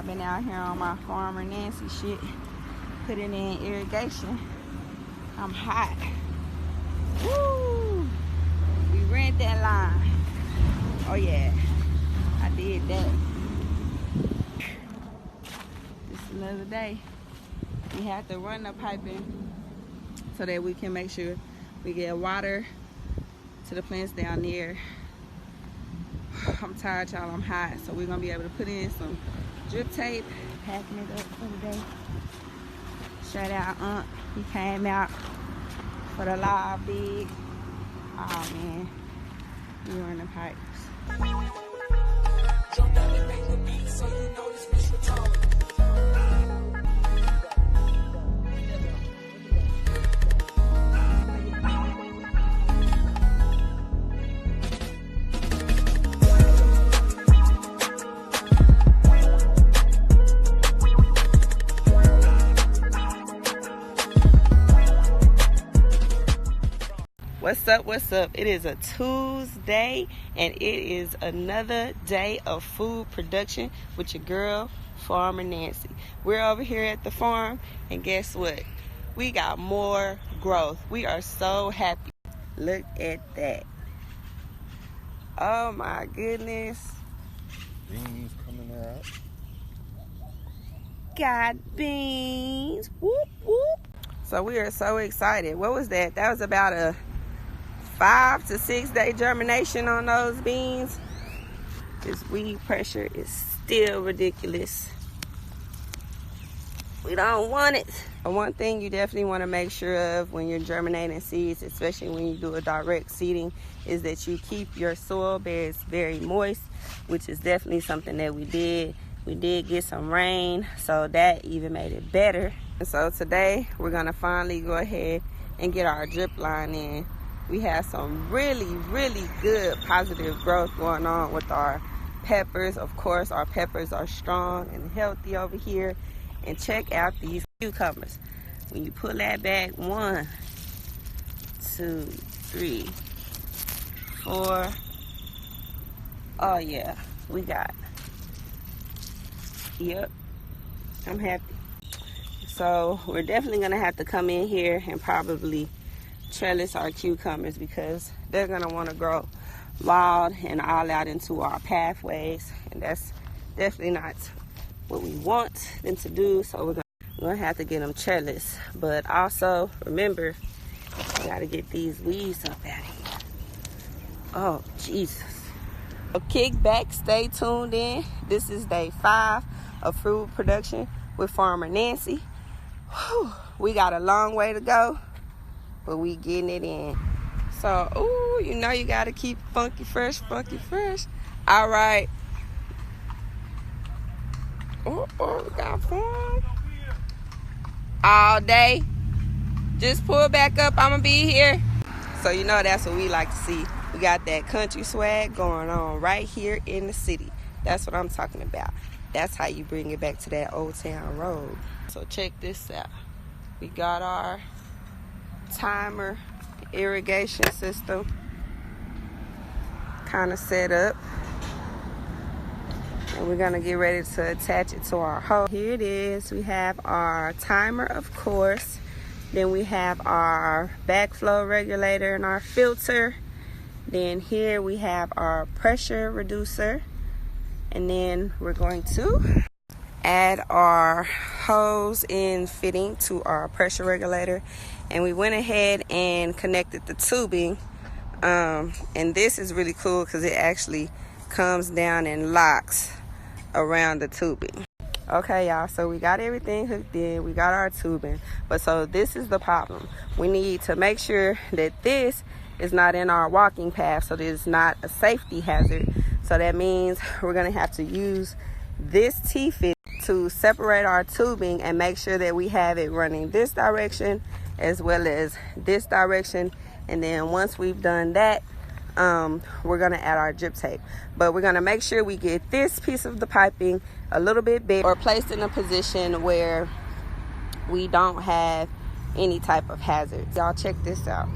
I've been out here on my Farmer Nancy shit, putting in irrigation. I'm hot. Woo! We ran that line. Oh yeah, I did that. Just another day. We have to run the piping so that we can make sure we get water to the plants down there. I'm tired, y'all. I'm hot, so we're gonna be able to put in some drip tape, packing it up for the day. Shout out Unc, he came out for the live big. Oh man, we were in the pipes. Jump down and make the beat so you know this bitch retarded. What's up? It is a Tuesday and it is another day of food production with your girl, Farmer Nancy. We're over here at the farm and guess what? We got more growth. We are so happy. Look at that. Oh my goodness. Beans coming out. Got beans. Whoop, whoop. So we are so excited. What was that? That was about a 5 to 6 day germination on those beans. This weed pressure is still ridiculous. We don't want it. One thing you definitely want to make sure of when you're germinating seeds, especially when you do a direct seeding, is that you keep your soil beds very moist, which is definitely something that we did. We did get some rain, so that even made it better. And so today we're gonna finally go ahead and get our drip line in. We have some really good positive growth going on with our peppers. Of course, our peppers are strong and healthy over here. And check out these cucumbers. When you pull that back, 1, 2, 3, 4. Oh yeah, we got. Yep, I'm happy. So we're definitely gonna have to come in here and probably trellis our cucumbers because they're going to want to grow wild and all out into our pathways, and that's definitely not what we want them to do. So we're going to have to get them trellis, but also remember, we got to get these weeds up out of here. Oh Jesus. So kick back, stay tuned in. This is day 5 of fruit production with Farmer Nancy. Whew, we got a long way to go, but we getting it in. So, ooh, you know you gotta keep funky fresh. All right. Oh, we got fun. All day. Just pull back up, I'ma be here. So you know that's what we like to see. We got that country swag going on right here in the city. That's what I'm talking about. That's how you bring it back to that old town road. So check this out. We got our timer irrigation system kind of set up, and we're gonna get ready to attach it to our hose. Here it is. We have our timer, of course, then we have our backflow regulator and our filter, then here we have our pressure reducer, and then we're going to add our hose in fitting to our pressure regulator. And we went ahead and connected the tubing, and this is really cool because it actually comes down and locks around the tubing. Okay y'all, so we got everything hooked in, we got our tubing, but so this is the problem. We need to make sure that this is not in our walking path, so that it's not a safety hazard. So that means we're gonna have to use this T-fit to separate our tubing and make sure that we have it running this direction as well as this direction. And then once we've done that, we're gonna add our drip tape, but we're gonna make sure we get this piece of the piping a little bit big or placed in a position where we don't have any type of hazard. Y'all check this out.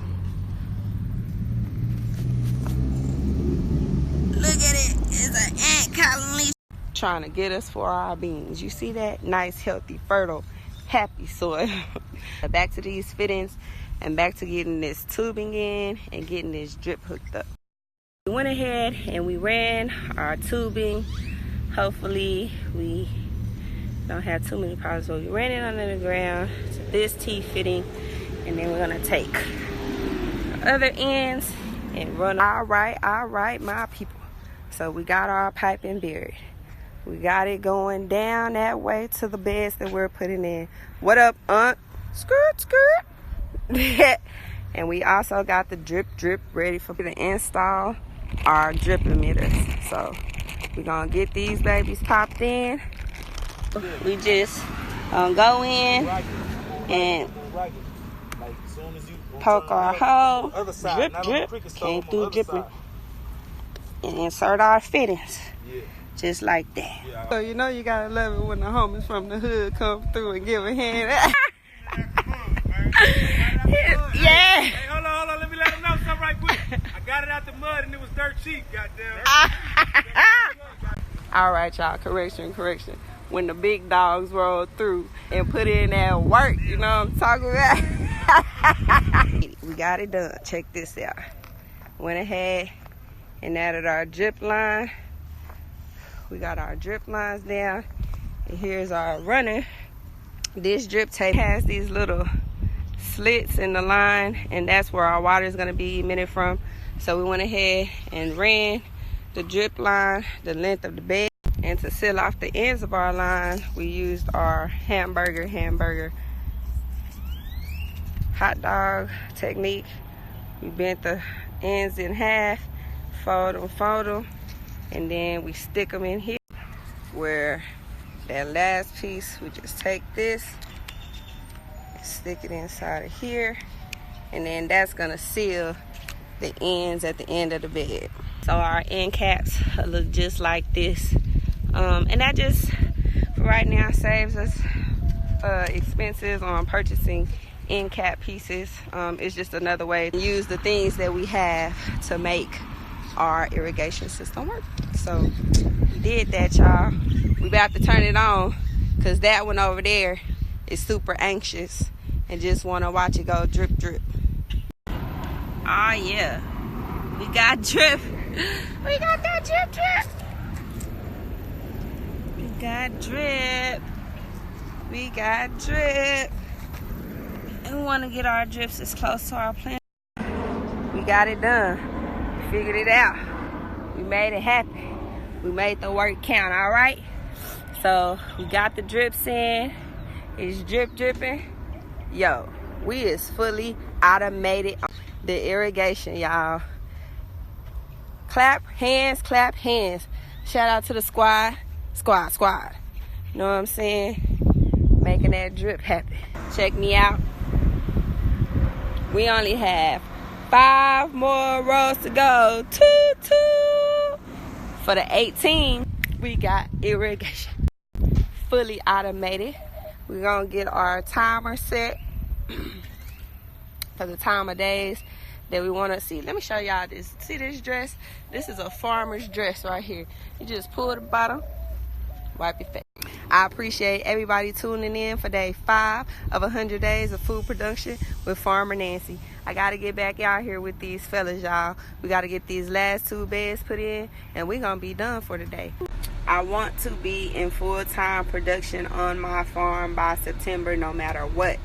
Look at it, it's an ant colony. trying to get us for our beans. You see that? Nice, healthy, fertile, happy soil. Back to these fittings and back to getting this tubing in and getting this drip hooked up. We went ahead and we ran our tubing. Hopefully we don't have too many problems, but we ran it under the ground to this T-fitting, and then we're gonna take the other ends and run. All right, my people. So we got our piping buried. We got it going down that way to the beds that we're putting in. What up, Aunt? Skirt, skirt. And we also got the drip ready for the install our drip emitters. So we're gonna get these babies popped in. We just go in and poke our hole, drip, can't do dripping, and insert our fittings, just like that. So you know you gotta love it when the homies from the hood come through and give a hand. Yeah. Hey, hold on, let me let them know something right quick. I got it out the mud and it was dirt cheap, goddamn. All right, y'all, correction. When the big dogs roll through and put in that work, you know what I'm talking about? We got it done. Check this out. Went ahead and added our drip line. We got our drip lines down. And here's our runner. This drip tape has these little slits in the line, and that's where our water is going to be emitted from. So we went ahead and ran the drip line the length of the bed. And to seal off the ends of our line, we used our hamburger hot dog technique. We bent the ends in half, fold them, and then we stick them in here. Where that last piece, we just take this, stick it inside of here, and then that's gonna seal the ends at the end of the bed. So our end caps look just like this. And that just, for right now, saves us expenses on purchasing end cap pieces. It's just another way to use the things that we have to make our irrigation system work. So we did that, y'all. We about to turn it on because that one over there is super anxious and just want to watch it go drip. Oh yeah, we got drip. We got that drip. We got drip. And we want to get our drips as close to our plant. We got it done. We figured it out. We made it happen. We made the work count, all right? So we got the drips in. It's dripping. Yo, we is fully automated the irrigation, y'all. Clap hands. Shout out to the squad. You know what I'm saying? Making that drip happen. Check me out. We only have 5 more rows to go. Toot. For the 18, we got irrigation. Fully automated. We're gonna get our timer set for the time of days that we want to see. Let me show y'all this. See this dress? This is a farmer's dress right here. You just pull the bottom, wipe your face. I appreciate everybody tuning in for day 5 of 100 days of food production with Farmer Nancy. I got to get back out here with these fellas, y'all. We got to get these last 2 beds put in, and we're going to be done for the day. I want to be in full-time production on my farm by September no matter what.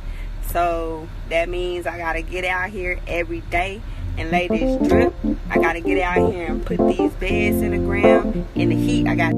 So that means I got to get out here every day and lay this drip. I got to get out here and put these beds in the ground in the heat. I got